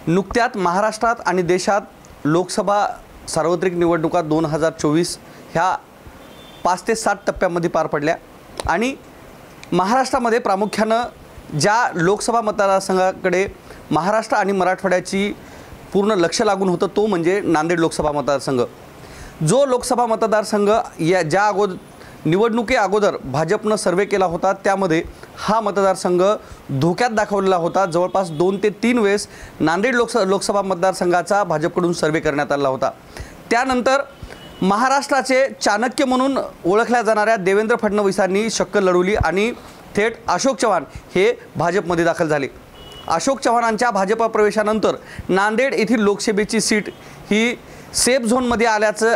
नुकत्याच महाराष्ट्रात आणि देशात लोकसभा सार्वत्रिक निवडणुका 2024 ह्या 5 ते 7 टप्प्यामध्ये पार पडल्या आणि महाराष्ट्रामध्ये प्रामुख्यानं ज्या लोकसभा मतदारसंघाकडे महाराष्ट्र आणि मराठवाड्याची पूर्ण लक्ष लागून होतं तो म्हणजे नांदेड लोकसभा मतदारसंघ। जो लोकसभा मतदारसंघ या ज्या निवडणुकी अगोदर भाजपनं सर्वे केला होता त्यामध्ये हा मतदारसंघ धोक्यात दाखवलेला होता। जवळपास 2 ते 3 वेळेस नांदेड लोकसभा मतदारसंघाचा भाजपकडून सर्वे करण्यात आला होता। त्यानंतर महाराष्ट्राचे चाणक्य म्हणून ओळखल्या जाणाऱ्या देवेंद्र फडणवीसांनी शक्कल लढवली आणि थेट अशोक चव्हाण हे भाजपमध्ये दाखल झाले। अशोक चव्हाणांच्या भाजप प्रवेशानंतर नांदेड येथील लोकसभेची सीट ही सेफ झोनमध्ये आल्याचं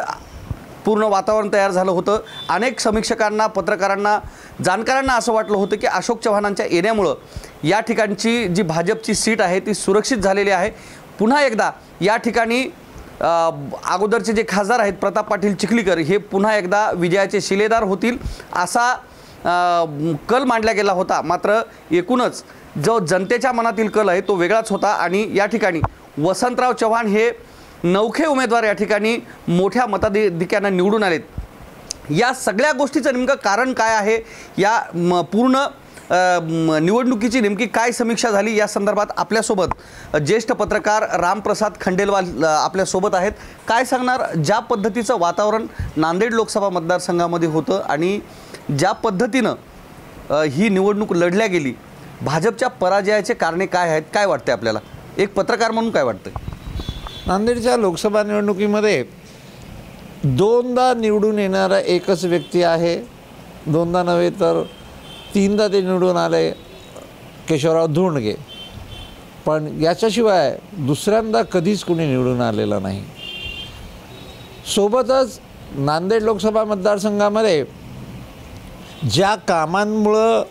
पूर्ण वातावरण तयार झालं होतं। अनेक समीक्षकांना, पत्रकारांना, जाणकारांना असं वाटलं होतं की अशोक चव्हाणांच्या येण्यामुळं या ठिकाणची जी भाजपची सीट आहे ती सुरक्षित झालेली आहे। पुन्हा एकदा या ठिकाणी अगोदरचे जे खासदार आहेत प्रताप पाटील चिखलीकर हे पुन्हा एकदा विजयाचे शिलेदार होतील असा कल मांडला गेला होता। मात्र एकूणच जो जनतेच्या मनातील कल आहे तो वेगळाच होता आणि या ठिकाणी वसंतराव चव्हाण हे नवखे उमेदवार या ठिकाणी मोठ्या मताधिक्यानं निवडून आलेत। या सगळ्या गोष्टीचं नेमकं कारण काय आहे, या पूर्ण निवडणुकीची नेमकी काय समीक्षा झाली या संदर्भात आपल्यासोबत ज्येष्ठ पत्रकार रामप्रसाद खंडेलवाल आपल्यासोबत आहेत। काय सांगणार ज्या पद्धतीचं वातावरण नांदेड लोकसभा मतदारसंघामध्ये होतं आणि ज्या पद्धतीनं ही निवडणूक लढल्या गेली, भाजपच्या पराजयाचे कारणे काय आहेत, काय वाटते आपल्याला एक पत्रकार म्हणून काय वाटतं? नांदेडच्या लोकसभा निवडणुकीमध्ये 2दा निवडून येणारा एकच व्यक्ती आहे। 2दा नव्हे तर 3दा ते निवडून आले, केशवराव धोंडगे। पण याच्याशिवाय दुसऱ्यांदा कधीच कुणी निवडून आलेला नाही। सोबतच नांदेड लोकसभा मतदारसंघामध्ये ज्या कामांमुळं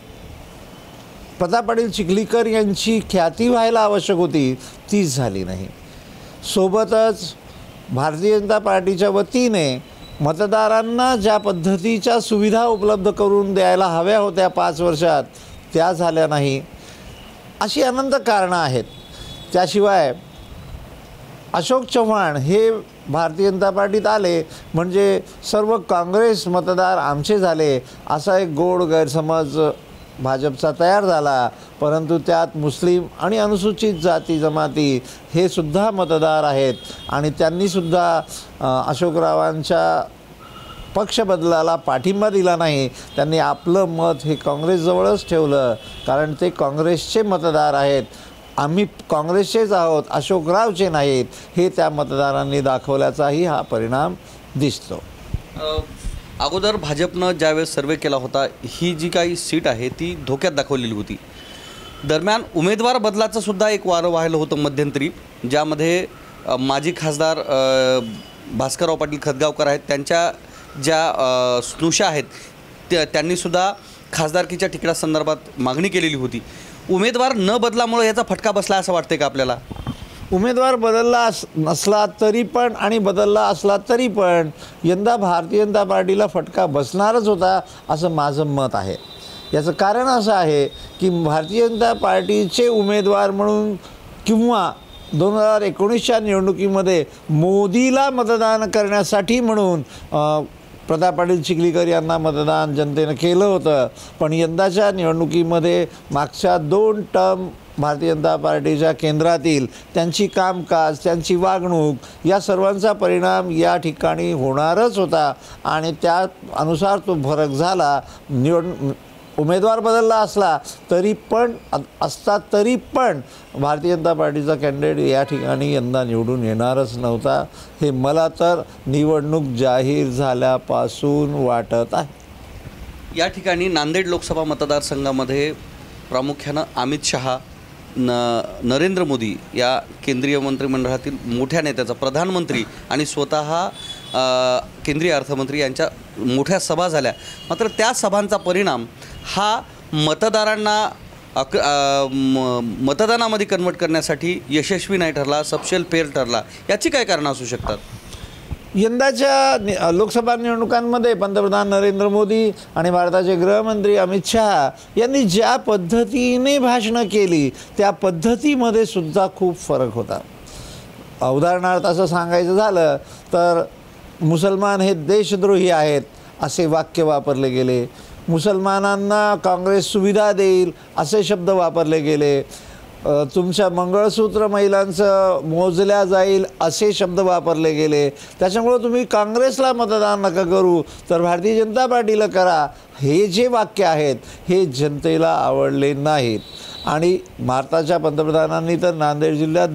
प्रताप पाटील चिखलीकर यांची ख्याती व्हायला आवश्यक होती तीच झाली नाही। सोबतच भारतीय जनता पार्टीच्या वतीने मतदारांना ज्या पद्धतीच्या सुविधा उपलब्ध करून द्यायला हव्या होत्या 5 वर्षात त्या झाल्या नाही। अशी अनंत कारणं आहेत। त्याशिवाय अशोक चव्हाण हे भारतीय जनता पार्टीत आले म्हणजे सर्व काँग्रेस मतदार आमचे झाले असा एक गोड गैरसमज भाजपचा तयार झाला। परंतु त्यात मुस्लिम आणि अनुसूचित जाती जमाती हे सुद्धा मतदार आहेत आणि त्यांनीसुद्धा अशोकरावांच्या पक्ष बदलाला पाठिंबा दिला नाही। त्यांनी आपलं मत हे काँग्रेसजवळच ठेवलं कारण ते काँग्रेसचे मतदार आहेत। आम्ही काँग्रेसचेच आहोत, अशोकरावचे नाहीत हे त्या मतदारांनी दाखवल्याचाही हा परिणाम दिसतो। अगोदर भाजपनं ज्यावेळेस सर्वे केला होता ही जी काही सीट आहे ती धोक्यात दाखवलेली होती। दरम्यान उमेदवार बदलाचं सुद्धा एक वारं वाहिलं होतं मध्यंतरी, ज्यामध्ये माजी खासदार भास्करराव पाटील खतगावकर आहेत, त्यांच्या ज्या स्नुषा आहेत त्यांनीसुद्धा खासदारकीच्या तिकिटासंदर्भात मागणी केलेली होती। उमेदवार न बदलामुळे याचा फटका बसला असं वाटतं का आपल्याला? उमेदवार बदलला नसला तरी पण आणि बदलला असला तरी पण यंदा भारतीय जनता पार्टीला फटका बसणारच होता असं माझं मत आहे। याचं कारण असं आहे की भारतीय जनता पार्टीचे उमेदवार म्हणून किंवा 2019च्या निवडणुकीमध्ये मोदीला मतदान करण्यासाठी म्हणून प्रताप पाटील चिखलीकर यांना मतदान जनतेनं केलं होतं। पण यंदाच्या निवडणुकीमध्ये मागच्या 2 टर्म भारतीय जनता पार्टीच्या केंद्रातील त्यांची कामकाज, त्यांची वागणूक या सर्वांचा परिणाम या ठिकाणी होणारच होता आणि त्या अनुसार तो फरक झाला। उमेदवार बदलला असला तरी पण तरी पण भारतीय जनता पार्टीचा कॅन्डिडेट या ठिकाणी यंदा निवडून येणारच नव्हता हे मला तर निवडणूक जाहीर झाल्यापासून वाटत आहे। या ठिकाणी नांदेड लोकसभा मतदारसंघामध्ये प्रामुख्यानं अमित शहा, नरेंद्र मोदी या केंद्रीय मंत्रिमंडळातील मोठ्या नेत्याचा, प्रधानमंत्री आणि स्वतः केंद्रीय अर्थमंत्री यांच्या मोठ्या सभा झाल्या। मात्र त्या सभांचा परिणाम हा मतदारांना मतदानामध्ये कन्वर्ट करण्यासाठी यशस्वी नाही ठरला, सपशेल पेर ठरला। याची काय कारणं असू शकतात? यंदाच्या लोकसभा निवडणुकांमध्ये पंतप्रधान नरेंद्र मोदी आणि भारताचे गृहमंत्री अमित शहा यांनी ज्या पद्धतीने भाषणं केली त्या पद्धतीमध्ये सुद्धा खूप फरक होता. उदाहरणार्थ असं सांगायचं झालं तर मुसलमान हे देशद्रोही आहेत असे वाक्य वापरले गेले, मुसलमानांना काँग्रेस सुविधा देईल असे शब्द वापरले गेले, तुमच्या मंगळसूत्र महिलांचं मोजल्या जाईल असे शब्द वापरले गेले. त्याच्यामुळं तुम्ही काँग्रेसला मतदान नका करू तर भारतीय जनता पार्टीला करा, हे जे वाक्य आहेत हे जनतेला आवडले नाहीत. आणि भारताच्या पंतप्रधानांनी तर नांदेड जिल्ह्यात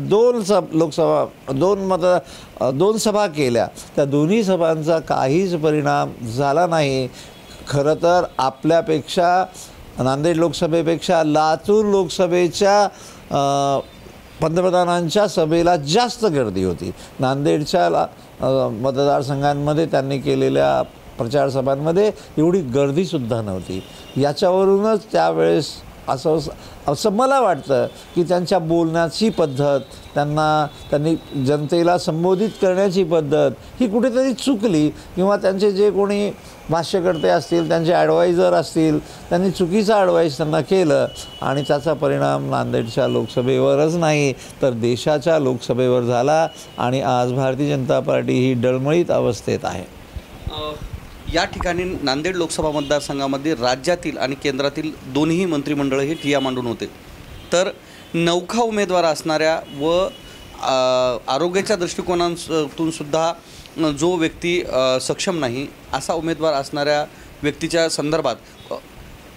दोन सभा केल्या, त्या दोन्ही सभांचा काहीच परिणाम झाला नाही. खरं तर आपल्यापेक्षा नांदेड लोकसभेपेक्षा लातूर लोकसभेच्या पंतप्रधानांच्या सभेला जास्त गर्दी होती. नांदेडच्या मतदारसंघांमध्ये त्यांनी केलेल्या प्रचार सभांमध्ये एवढी गर्दीसुद्धा नव्हती. याच्यावरूनच त्यावेळेस असं मला वाटतं की त्यांच्या बोलण्याची पद्धत, त्यांनी जनतेला संबोधित करण्याची पद्धत ही कुठेतरी चुकली, किंवा त्यांचे जे कोणी भाष्यकर्ते असतील, त्यांचे ॲडवायझर असतील, त्यांनी चुकीचं ॲडवाईस त्यांना केलं आणि त्याचा परिणाम नांदेडच्या लोकसभेवरच नाही तर देशाच्या लोकसभेवर झाला. आणि आज भारतीय जनता पार्टी ही डळमळीत अवस्थेत आहे. या ठिकाणी नांदेड लोकसभा मतदारसंघामध्ये राज्यातील आणि केंद्रातील दोन्ही मंत्रिमंडळ हे ठिय्या मांडून होते. तर नवखा उमेदवार असणाऱ्या व आरोग्याच्या दृष्टिकोनातून सुद्धा जो व्यक्ती सक्षम नाही असा उमेदवार असणाऱ्या व्यक्तीच्या संदर्भात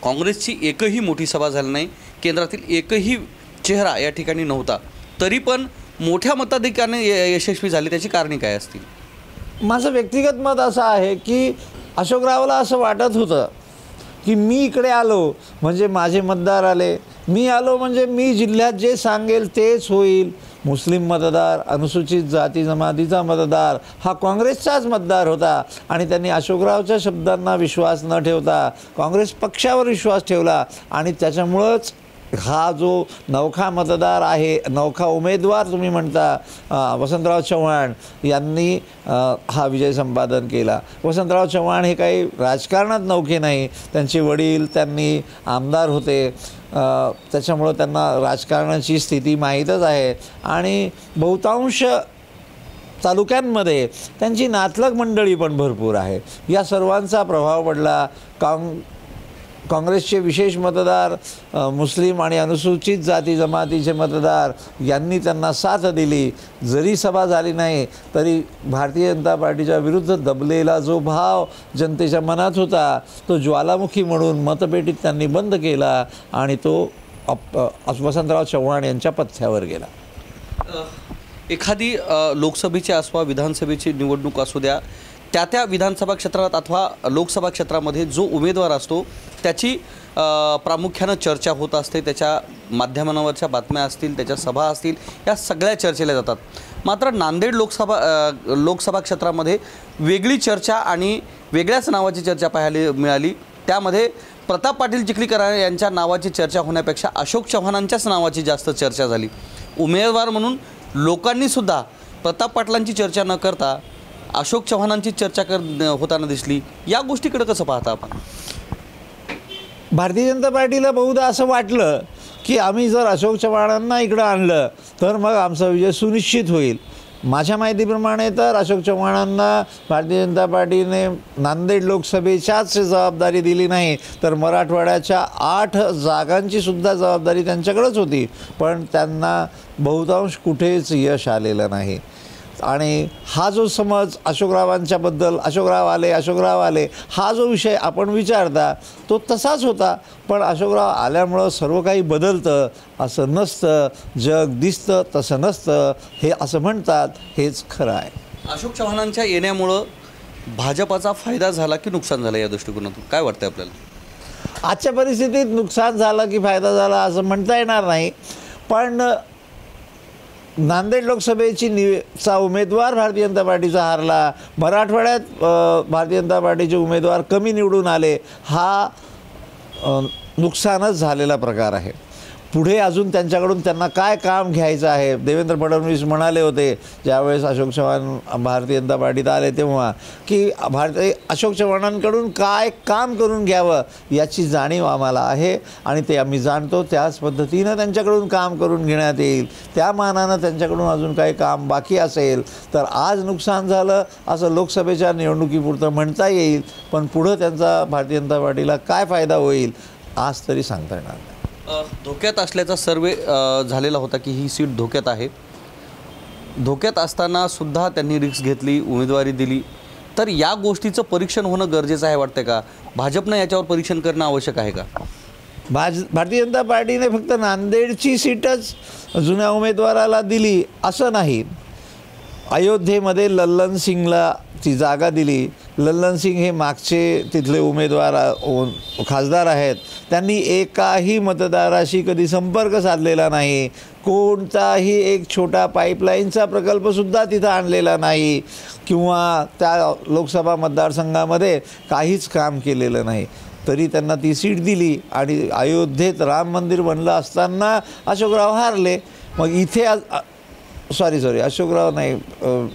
काँग्रेसची एकही मोठी सभा झाली नाही, केंद्रातील एकही चेहरा या ठिकाणी नव्हता, तरी पण मोठ्या मताधिक्याने यशस्वी झाले. त्याची कारणे काय असतील? माझं व्यक्तिगत मत असं आहे की अशोकरावला असं वाटत होतं की मी इकडे आलो म्हणजे माझे मतदार आले, मी आलो म्हणजे मी जिल्ह्यात जे सांगेल तेच होईल. मुस्लिम मतदार, अनुसूचित जाती जमातीचा मतदार हा काँग्रेसचाच मतदार होता आणि त्यांनी अशोकरावच्या शब्दांना विश्वास न ठेवता काँग्रेस पक्षावर विश्वास ठेवला आणि त्याच्यामुळंच हा जो नवखा मतदार आहे, नवखा उमेदवार तुम्ही म्हणता वसंतराव चव्हाण यांनी हा विजय संपादन केला. वसंतराव चव्हाण हे काही राजकारणात नवखे नाही, त्यांचे वडील त्यांनी आमदार होते, त्याच्यामुळं त्यांना राजकारणाची स्थिती माहीतच आहे आणि बहुतांश तालुक्यांमध्ये त्यांची नातलग मंडळी पण भरपूर आहे. या सर्वांचा प्रभाव पडला. काँग्रेसचे विशेष मतदार, मुस्लिम आणि अनुसूचित जाती जमातीचे मतदार यांनी त्यांना साथ दिली. जरी सभा झाली नाही तरी भारतीय जनता पार्टीच्या विरुद्ध दबलेला जो भाव जनतेच्या मनात होता तो ज्वालामुखी म्हणून मतपेटीत त्यांनी बंद केला आणि तो वसंतराव चव्हाण यांच्या पथ्यावर गेला. एखादी लोकसभेची अथवा विधानसभेची निवडणूक असू द्या, त्या विधानसभा क्षेत्रात अथवा लोकसभा क्षेत्रामध्ये जो उमेदवार असतो त्याची प्रामुख्यानं चर्चा होत असते, त्याच्या माध्यमांवरच्या बातम्या असतील, त्याच्या सभा असतील, या सगळ्या चर्चेल्या जातात. मात्र नांदेड लोकसभा क्षेत्रामध्ये वेगळी चर्चा आणि वेगळ्याच नावाची चर्चा पाहायला मिळाली. त्यामध्ये प्रताप पाटील चिखलीकर यांच्या नावाची चर्चा होण्यापेक्षा अशोक चव्हाणांच्याच नावाची जास्त चर्चा झाली. उमेदवार म्हणून लोकांनीसुद्धा प्रताप पाटलांची चर्चा न करता अशोक चव्हाणांची चर्चा होताना दिसली. या गोष्टीकडे कसं पाहता आपण? भारतीय जनता पार्टीला बहुधा असं वाटलं की आम्ही जर अशोक चव्हाणांना इकडं आणलं तर मग आमचा विजय सुनिश्चित होईल. माझ्या माहितीप्रमाणे तर अशोक चव्हाणांना भारतीय जनता पार्टीने नांदेड लोकसभेच्याच जबाबदारी दिली नाही तर मराठवाड्याच्या 8 जागांची सुद्धा जबाबदारी त्यांच्याकडेच होती, पण त्यांना बहुतांश कुठेच यश आलेलं नाही. आणि हा जो समज अशोकरावांच्याबद्दल अशोकराव आले हा जो विषय आपण विचारता तो तसाच होता. पण अशोकराव आल्यामुळं सर्व काही बदलतं असं नसतं, जग दिसतं तसं नसतं हे असं म्हणतात, हेच खरं आहे. अशोक चव्हाणांच्या येण्यामुळं भाजपाचा फायदा झाला की नुकसान झालं या दृष्टिकोनातून काय वाटतं आपल्याला? आजच्या परिस्थितीत नुकसान झालं की फायदा झाला असं म्हणता येणार नाही, पण नांदेड लोकसभेचा उमेदवार भारतीय जनता पार्टीचा हारला, मराठवाड्यात भारतीय जनता पार्टीचे उमेदवार कमी निवडून आले, हा नुकसानच झालेला प्रकार आहे. पुढे अजून त्यांच्याकडून त्यांना काय काम घ्यायचं आहे. देवेंद्र फडणवीस म्हणाले होते ज्यावेळेस अशोक चव्हाण भारतीय जनता पार्टीत आले तेव्हा, की अशोक चव्हाणांकडून काय काम करून घ्यावं याची जाणीव आम्हाला आहे आणि ते आम्ही जाणतो. त्याच पद्धतीनं त्यांच्याकडून काम करून घेण्यात येईल. त्या मानानं त्यांच्याकडून अजून काही काम बाकी असेल तर आज नुकसान झालं असं लोकसभेच्या निवडणुकीपुरतं म्हणता येईल, पण पुढं त्यांचा भारतीय जनता पार्टीला काय फायदा होईल आज तरी सांगता येणार नाही. धोक्यात असल्याचा सर्वे झालेला होता की ही सीट धोक्यात आहे. धोक्यात असताना सुद्धा त्यांनी रिस्क घेतली, उमेदवारी दिली. तर या गोष्टीचं परीक्षण होणं गरजेचं आहे वाटतं का? भाजपनं याच्यावर परीक्षण करणं आवश्यक आहे का? भारतीय जनता पार्टीने फक्त नांदेडची सीटच जुन्या उमेदवाराला दिली असं नाही. अयोध्येमध्ये लल्लन सिंगला ती जागा दिली. लल्लन सिंग हे मागचे तिथले उमेदवार खासदार आहेत. त्यांनी एकाही मतदाराशी कधी संपर्क साधलेला नाही. कोणताही एक छोटा पाईपलाईनचा प्रकल्पसुद्धा तिथं आणलेला नाही किंवा त्या लोकसभा मतदारसंघामध्ये काहीच काम केलेलं नाही. तरी त्यांना ती सीट दिली आणि अयोध्येत राम मंदिर बनलं असताना अशोकराव हारले. मग इथे अशोकराव नाही,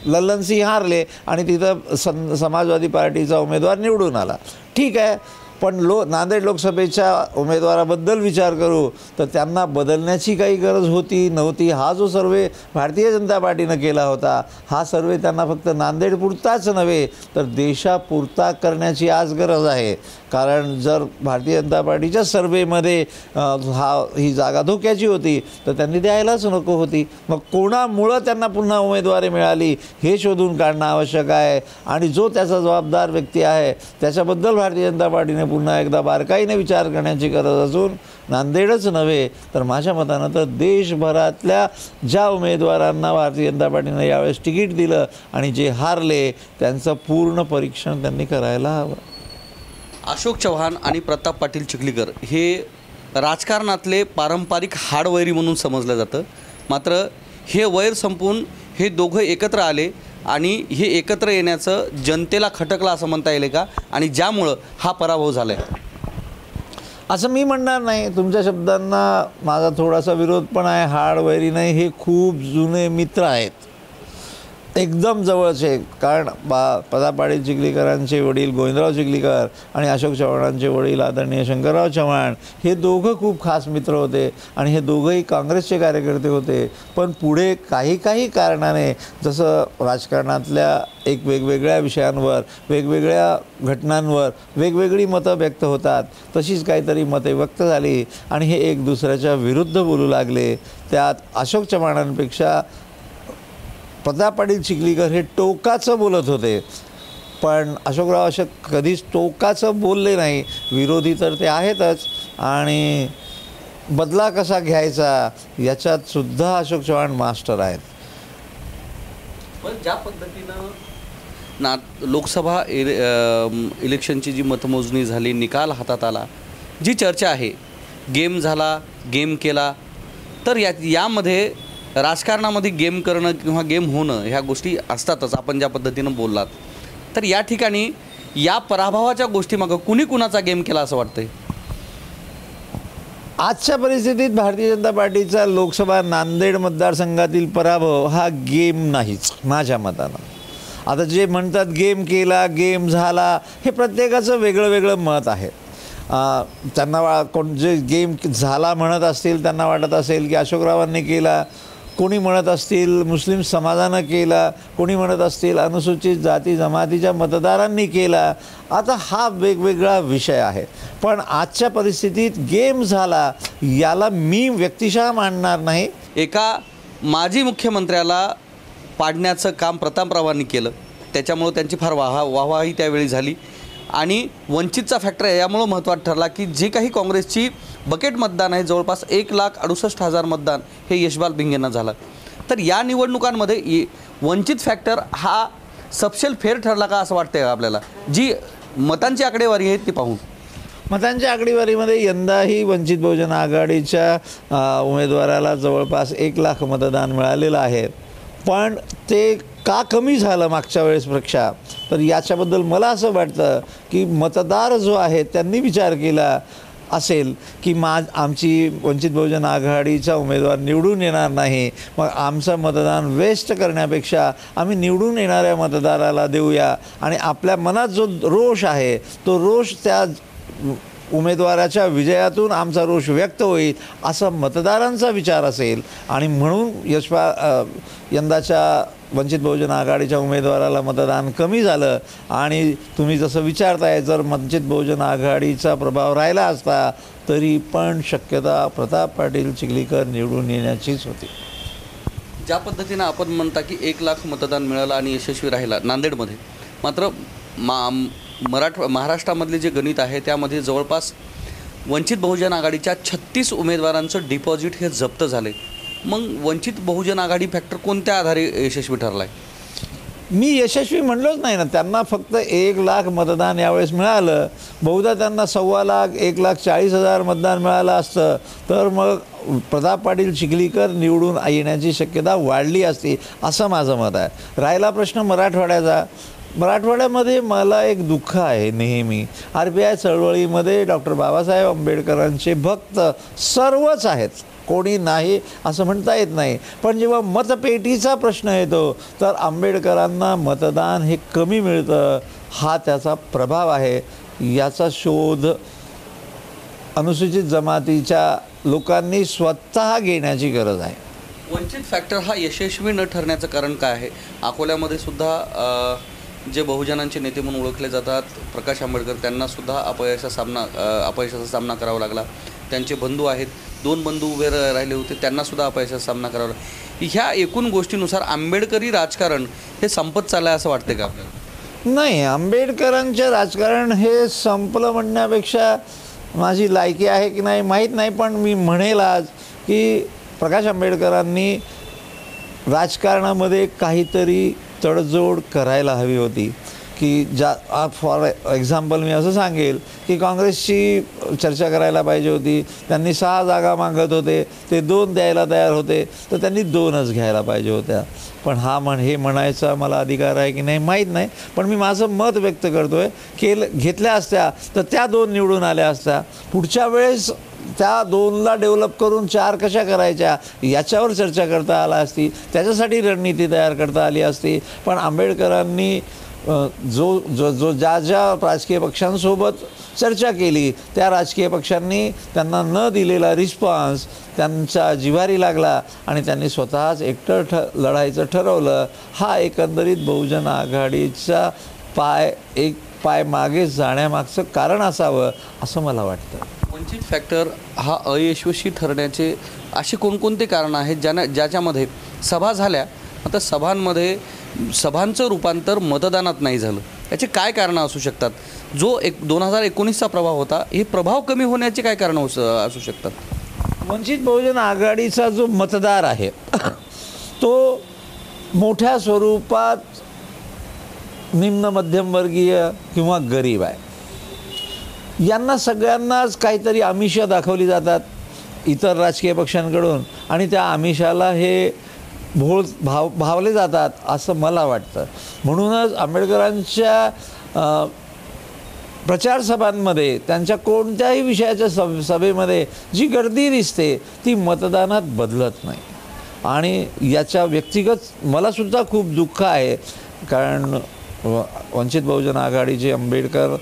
लल्लन सिंग हारले आणि तिथं समाजवादी पार्टीचा उमेदवार निवडून आला. ठीक आहे, पण नांदेड लोकसभेच्या उमेदवाराबद्दल विचार करू तर त्यांना बदलण्याची काही गरज होती नव्हती. हा जो सर्वे भारतीय जनता पार्टीनं केला होता हा सर्वे त्यांना फक्त नांदेडपुरताच नव्हे तर देशापुरता करण्याची आज गरज आहे. कारण जर भारतीय जनता पार्टीच्या सर्वेमध्ये ही जागा धोक्याची होती तर त्यांनी द्यायलाच नको होती. मग कोणामुळं त्यांना पुन्हा उमेदवारी मिळाली हे शोधून काढणं आवश्यक आहे आणि जो त्याचा जबाबदार व्यक्ती आहे त्याच्याबद्दल भारतीय जनता पार्टीने पुन्हा एकदा बारकाईने विचार करण्याची गरज असून नांदेडच नव्हे तर माझ्या मतानं तर देशभरातल्या ज्या उमेदवारांना भारतीय जनता पार्टीनं यावेळेस तिकीट दिलं आणि जे हारले त्यांचं पूर्ण परीक्षण त्यांनी करायला हवं. अशोक चव्हाण आणि प्रताप पाटील चिखलीकर हे राजकारणातले पारंपरिक हाडवैरी म्हणून समजलं जातं. मात्र हे वैर संपून हे दोघं एकत्र आले आणि हे एकत्र येण्याचं जनतेला खटकलं असं म्हणता येईल का? आणि ज्यामुळं हा पराभव झाला आहे असं मी म्हणणार नाही. तुमच्या शब्दांना माझा थोडासा विरोध पण आहे. हाडवैरी नाही, हे खूप जुने मित्र आहेत, एकदम जवळचे. कारण प्रताप पाटील चिखलीकरांचे वडील गोविंदराव चिखलीकर आणि अशोक चव्हाणांचे वडील आदरणीय शंकरराव चव्हाण हे दोघं खूप खास मित्र होते आणि हे दोघंही काँग्रेसचे कार्यकर्ते होते. पण पुढे काही कारणाने जसं राजकारणातल्या एक वेगवेगळ्या विषयांवर वेगवेगळ्या घटनांवर वेगवेगळी मतं व्यक्त होतात तशीच काहीतरी मते व्यक्त झाली आणि हे एक दुसऱ्याच्या विरुद्ध बोलू लागले. त्यात अशोक चव्हाणांपेक्षा प्रताप पाटील चिखलीकर हे टोकाचं बोलत होते, पण अशोकराव कधीच टोकाचं बोलले नाही. विरोधी तर ते आहेतच आणि बदला कसा घ्यायचा याच्यात सुद्धा अशोक चव्हाण मास्टर आहेत. पण ज्या पद्धतीनं लोकसभा इलेक्शनची जी मतमोजणी झाली, निकाल हातात आला, जी चर्चा आहे गेम झाला, गेम केला, तर यामध्ये राजकारणामध्ये गेम करणं किंवा गेम होणं ह्या गोष्टी असतातच. आपण ज्या पद्धतीनं बोललात तर या ठिकाणी या पराभवाच्या गोष्टीमागं कुणी कुणाचा गेम केला असं वाटतंय? आजच्या परिस्थितीत भारतीय जनता पार्टीचा लोकसभा नांदेड मतदारसंघातील पराभव हा गेम नाहीच माझ्या मतानं. आता जे म्हणतात गेम केला, गेम झाला, हे प्रत्येकाचं वेगळं वेगळं मत आहे. त्यांना कोण जे गेम झाला म्हणत असतील त्यांना वाटत असेल की अशोकरावांनी केला, कोणी म्हणत असतील मुस्लिम समाजानं केला, कोणी म्हणत असतील अनुसूचित जाती जमातीच्या मतदारांनी केला. आता हा वेगवेगळा विषय आहे, पण आजच्या परिस्थितीत गेम झाला याला मी व्यक्तिशः मानणार नाही. एका माजी मुख्यमंत्र्याला पाडण्याचं काम प्रतापरावांनी केलं, त्याच्यामुळं त्यांची फार वाहवाही त्यावेळी झाली आणि वंचितचा फॅक्टर यामुळं महत्त्वाचं ठरला की जे काही काँग्रेसची बकेट मतदान आहे जवळपास 1,68,000 मतदान हे यशपाल भिंगेंना झालं. तर या निवडणुकांमध्ये वंचित फॅक्टर हा सपशेल फेर ठरला का असं वाटतंय आपल्याला, जी मतांची आकडेवारी आहे ती पाहून? मतांच्या आकडेवारीमध्ये यंदाही वंचित बहुजन आघाडीच्या उमेदवाराला जवळपास 1,00,000 मतदान मिळालेलं आहे. पण ते का कमी झालं मागच्या वेळेसपेक्षा, तर याच्याबद्दल मला असं वाटतं की मतदार जो आहे त्यांनी विचार केला असेल की आमची वंचित बहुजन आघाडीचा उमेदवार निवडून येणार नाही, मग आमचं मतदान वेस्ट करण्यापेक्षा आम्ही निवडून येणाऱ्या मतदाराला देऊया आणि आपल्या मनात जो रोष आहे तो रोष त्या उमेदवाराच्या विजयातून आमचा रोष व्यक्त होईल असा मतदारांचा विचार असेल आणि म्हणून यंदाच्या वंचित बहुजन आघाडीच्या उमेदवाराला मतदान कमी झालं. आणि तुम्ही जसं विचारताय, जर वंचित बहुजन आघाडीचा प्रभाव राहिला असता तरी पण शक्यता प्रताप पाटील चिखलीकर निवडून येण्याचीच होती. ज्या पद्धतीनं आपण म्हणता की 1 लाख मतदान मिळालं आणि यशस्वी राहिला नांदेडमध्ये, मात्र महाराष्ट्रामधले जे गणित आहे त्यामध्ये जवळपास वंचित बहुजन आघाडीच्या 36 उमेदवारांचं डिपॉझिट हे जप्त झाले. मग वंचित बहुजन आघाडी फॅक्टर कोणत्या आधारे यशस्वी ठरला आहे? मी यशस्वी म्हणलोच नाही ना. त्यांना फक्त 1 लाख मतदान यावेळेस मिळालं. बहुधा त्यांना 1.25 लाख 1,40,000 मतदान मिळालं असतं तर मग प्रताप पाटील चिखलीकर निवडून येण्याची शक्यता वाढली असती असं माझं मत आहे. राहिला प्रश्न मराठवाड्याचा. मराठवाड्यामध्ये मला एक दुःख आहे नेहमी. RBI चळवळीमध्ये डॉक्टर बाबासाहेब आंबेडकरांचे भक्त सर्वच आहेत, कोणी नाही असं म्हणता येत नाही. पण जेव्हा मतपेटीचा प्रश्न येतो तर आंबेडकरांना मतदान हे कमी मिळतं. हा त्याचा प्रभाव आहे. याचा शोध अनुसूचित जमातीच्या लोकांनी स्वतः घेण्याची गरज आहे. वंचित फॅक्टर हा यशस्वी न ठरण्याचं कारण काय आहे? अकोल्यामध्ये सुद्धा जे बहुजनांचे नेते म्हणून ओळखले जातात प्रकाश आंबेडकर, त्यांनासुद्धा अपयशाचा सामना करावा लागला. त्यांचे बंधू आहेत, 2 बंधू उभे राहिले होते, त्यांनासुद्धा अपयशाचा सामना करावा लागला. ह्या एकूण गोष्टीनुसार आंबेडकरी राजकारण हे संपत चाललं आहे असं वाटते का आपल्याला? नाही, आंबेडकरांचे राजकारण हे संपलं म्हणण्यापेक्षा माझी लायकी आहे की नाही माहीत नाही, पण मी म्हणेल आज की प्रकाश आंबेडकरांनी राजकारणामध्ये काहीतरी तडजोड करायला हवी होती. की फॉर एक्झाम्पल मी असं सांगेल की काँग्रेसची चर्चा करायला पाहिजे होती. त्यांनी 6 जागा मागत होते, ते 2 द्यायला तयार होते, तर त्यांनी 2च घ्यायला पाहिजे होत्या. पण हे म्हणायचा मला अधिकार आहे की नाही माहीत नाही, पण मी माझं मत व्यक्त करतो आहे. घेतल्या असत्या तर त्या 2 निवडून आल्या असत्या. पुढच्या वेळेस त्या 2ला डेव्हलप करून 4 कशा करायच्या याच्यावर चर्चा करता आला असती, त्याच्यासाठी रणनीती तयार करता आली असती. पण आंबेडकरांनी ज्या राजकीय पक्षांसोबत चर्चा केली त्या राजकीय पक्षांनी त्यांना न दिलेला रिस्पॉन्स त्यांच्या जिव्हारी लागला आणि त्यांनी स्वतःच एकटं लढायचं ठरवलं. हा एकंदरीत बहुजन आघाडीचा एक पाय मागे जाण्यामागचं कारण असावं असं मला वाटतं. वंचित फॅक्टर हा अयशस्वी ठरण्याचे असे कोणकोणते कारणं आहेत ज्याच्यामध्ये सभा झाल्या, आता सभांचं रूपांतर मतदानात नाही झालं? याचे काय कारणं असू शकतात? जो 2019चा प्रभाव होता, हे प्रभाव कमी होण्याचे काय कारणं असू शकतात? वंचित बहुजन आघाडीचा जो मतदार आहे तो मोठ्या स्वरूपात निम्न मध्यमवर्गीय किंवा गरीब आहे. यांना सगळ्यांनाच काहीतरी आमिषं दाखवली जातात इतर राजकीय पक्षांकडून आणि त्या आमिषाला हे भावले जातात असं मला वाटतं. म्हणूनच आंबेडकरांच्या प्रचार सभांमध्ये त्यांच्या कोणत्याही विषयाच्या सभेमध्ये जी गर्दी दिसते ती मतदानात बदलत नाही. आणि याच्या व्यक्तिगत मलासुद्धा खूप दुःख आहे, कारण वंचित बहुजन आघाडीचे आंबेडकर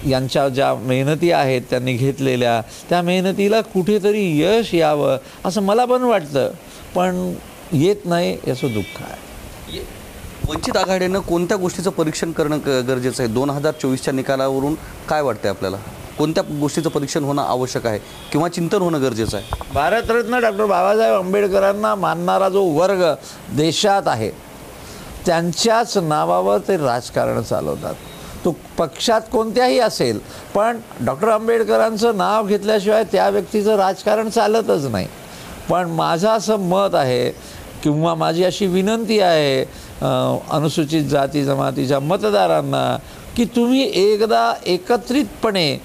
यांच्या ज्या मेहनती आहेत त्यांनी घेतलेल्या, त्या मेहनतीला कुठेतरी यश यावं असं मला पण वाटतं, पण येत नाही याचं दुःख आहे. वंचित आघाडीनं कोणत्या गोष्टीचं परीक्षण करणं गरजेचं आहे? 2024च्या निकालावरून काय वाटतं आपल्याला? कोणत्या गोष्टीचं परीक्षण होणं आवश्यक आहे किंवा चिंतन होणं गरजेचं आहे? भारतरत्न डॉक्टर बाबासाहेब आंबेडकरांना मानणारा जो वर्ग देशात आहे त्यांच्याच नावावर ते राजकारण चालवतात. तो पक्षात कोणत्याही असेल, पण डॉक्टर आंबेडकरांचं नाव घेतल्याशिवाय त्या व्यक्तीचं राजकारण चालतच नाही. पण माझं असं मत आहे किंवा माझी अशी विनंती आहे अनुसूचित जाती जमातीच्या मतदारांना की तुम्ही एकदा एकत्रितपणे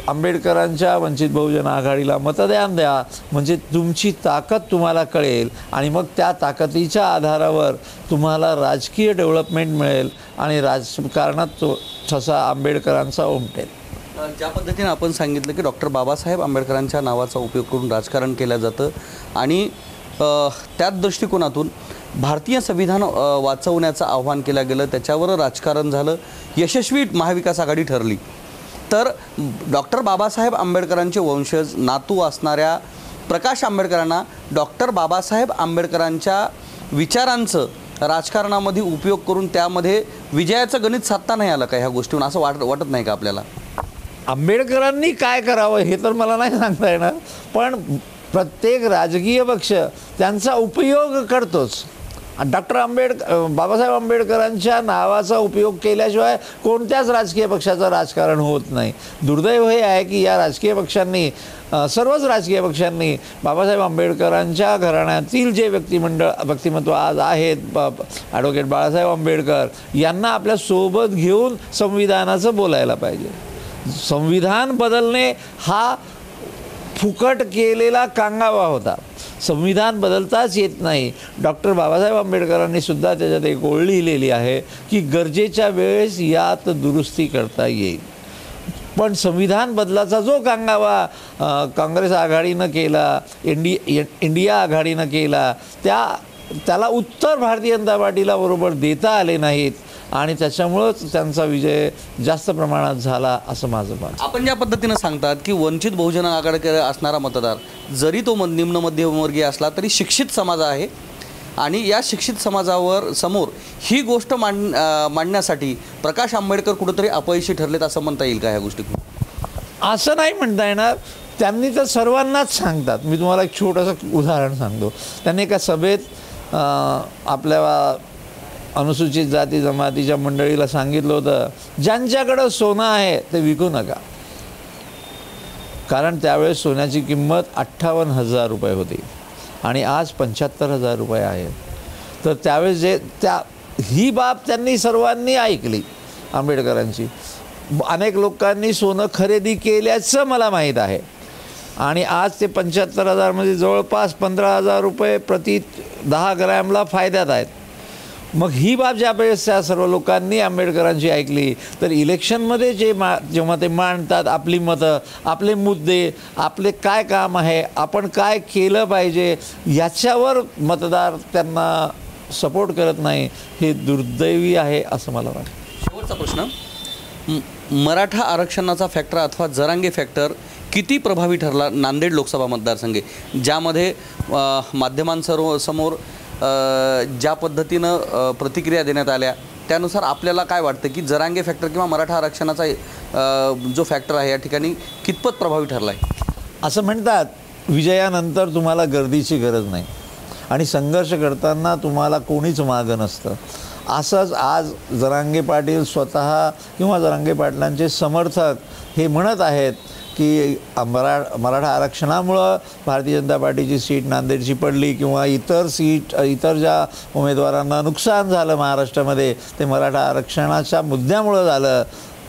आंबेडकरांच्या वंचित बहुजन आघाडीला मतदान द्या, म्हणजे तुमची ताकद तुम्हाला कळेल आणि मग त्या ताकदीच्या आधारावर तुम्हाला राजकीय डेव्हलपमेंट मिळेल आणि राजकारणात तो ठसा आंबेडकरांचा उमटेल. ज्या पद्धतीने आपण सांगितलं की डॉक्टर बाबासाहेब आंबेडकरांच्या नावाचा उपयोग करून राजकारण केलं जातं आणि त्याच दृष्टिकोनातून भारतीय संविधान वाचवण्याचं आव्हान केलं गेलं, त्याच्यावर राजकारण झालं, यशस्वी महाविकास आघाडी ठरली. तर डॉक्टर बाबासाहेब आंबेडकरांचे वंशज नातू असणाऱ्या प्रकाश आंबेडकरांना डॉक्टर बाबासाहेब आंबेडकरांच्या विचारांचं राजकारणामध्ये उपयोग करून त्यामध्ये विजयाचं गणित साधता नाही आलं का ह्या गोष्टीवरून, असं वाटत नाही का आपल्याला? आंबेडकरांनी काय करावं हे तर मला नाही सांगता येणार, पण प्रत्येक राजकीय पक्ष त्यांचा उपयोग करतोच. डॉक्टर बाबासाहेब आंबेडकरांच्या नावाचा उपयोग केल्याशिवाय कोणत्याच राजकीय पक्षाचं राजकारण होत नाही. दुर्दैव हे आहे की या राजकीय पक्षांनी, सर्वच राजकीय पक्षांनी बाबासाहेब आंबेडकरांच्या घराण्यातील जे व्यक्तिमत्व आज आहेत, ॲडव्होकेट बाळासाहेब आंबेडकर यांना आपल्या सोबत घेऊन संविधानाचं बोलायला पाहिजे. संविधान बदलणे हा फुकट केलेला कांगावा होता. संविधान बदलताच येत नाही. डॉक्टर बाबासाहेब आंबेडकरांनी सुद्धा त्याच्यात एक ओळ लिहिलेली आहे की गरजेच्या वेळेस यात दुरुस्ती करता येईल. पण संविधान बदलाचा जो कांगावा काँग्रेस आघाडीनं केला, इंडिया आघाडीनं केला, त्याला उत्तर भारतीय जनता पार्टीला बरोबर देता आले नाहीत आणि त्याच्यामुळंच त्यांचा विजय जास्त प्रमाणात झाला असं माझं मत. आपण ज्या पद्धतीनं सांगतात की वंचित बहुजन आघाडीकडे असणारा मतदार जरी तो निम्न मध्यमवर्गीय असला तरी शिक्षित समाज आहे आणि या शिक्षित समाजावर समोर ही गोष्ट मांडण्यासाठी प्रकाश आंबेडकर कुठंतरी अपयशी ठरलेत असं म्हणता येईल का ह्या गोष्टी? असं नाही म्हणता येणार. त्यांनी तर सर्वांनाच सांगतात. मी तुम्हाला एक छोटंसं उदाहरण सांगतो. त्यांनी एका सभेत आपल्या अनुसूचित जाती जमातीच्या मंडळीला सांगितलं होतं, ज्यांच्याकडं सोनं आहे ते विकू नका. कारण त्यावेळेस सोन्याची किंमत 58,000 रुपये होती आणि आज 75,000 रुपये आहे. तर त्यावेळेस ही बाब त्यांनी सर्वांनी ऐकली आंबेडकरांची. अनेक लोकांनी सोनं खरेदी केल्याचं मला माहीत आहे आणि आज ते 75,000 म्हणजे जवळपास 15,000 रुपये प्रति 10 ग्रॅमला फायद्यात आहेत. मग ही बाब ज्या वेळेस त्या सर्व लोकांनी आंबेडकरांची ऐकली तर इलेक्शनमध्ये जेव्हा ते मांडतात आपली मतं, आपले मुद्दे, आपले काय काम आहे, आपण काय केलं पाहिजे, याच्यावर मतदार त्यांना सपोर्ट करत नाही. हे दुर्दैवी आहे असं मला वाटतं. शेवटचा प्रश्न, मराठा आरक्षणाचा फॅक्टर अथवा जरांगे फॅक्टर किती प्रभावी ठरला नांदेड लोकसभा मतदारसंघ, ज्यामध्ये माध्यमांसमोर ज्या पद्धतीनं प्रतिक्रिया देण्यात आल्या त्यानुसार आपल्याला काय वाटतं की जरांगे फॅक्टर किंवा मराठा आरक्षणाचा जो फॅक्टर आहे या ठिकाणी कितपत प्रभावी ठरला आहे? असं म्हणतात विजयानंतर तुम्हाला गर्दीची गरज नाही आणि संघर्ष करताना तुम्हाला कोणीच मागं नसतं. असंच आज जरांगे पाटील स्वतः किंवा जरांगे पाटलांचे समर्थक हे म्हणत आहेत की मराठा आरक्षणामुळं भारतीय जनता पार्टीची सीट नांदेडची पडली किंवा इतर ज्या उमेदवारांना नुकसान झालं महाराष्ट्रामध्ये ते मराठा आरक्षणाच्या मुद्द्यामुळं झालं.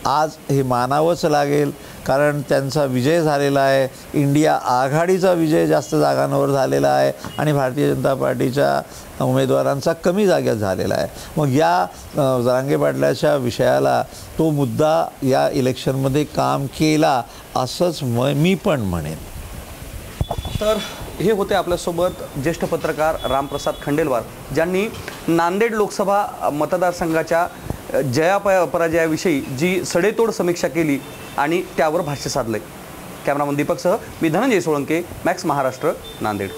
आज हे मानावंच लागेल कारण त्यांचा विजय झालेला आहे. इंडिया आघाडीचा विजय जास्त जागांवर झालेला आहे आणि भारतीय जनता पार्टीच्या उमेदवारांचा कमी जाग्यात झालेला आहे. मग या जरांगे पाटलाच्या विषयाला तो मुद्दा या इलेक्शनमध्ये काम केला असंच मी पण म्हणेन. तर हे होते आपल्यासोबत ज्येष्ठ पत्रकार रामप्रसाद खंडेलवाल, ज्यांनी नांदेड लोकसभा मतदारसंघाच्या जयापराजयाविषयी जी सडेतोड समीक्षा केली आणि त्यावर भाष्य साधले. कॅमेरामन दीपकसह मी धनंजय सोळंके, मॅक्स महाराष्ट्र, नांदेड.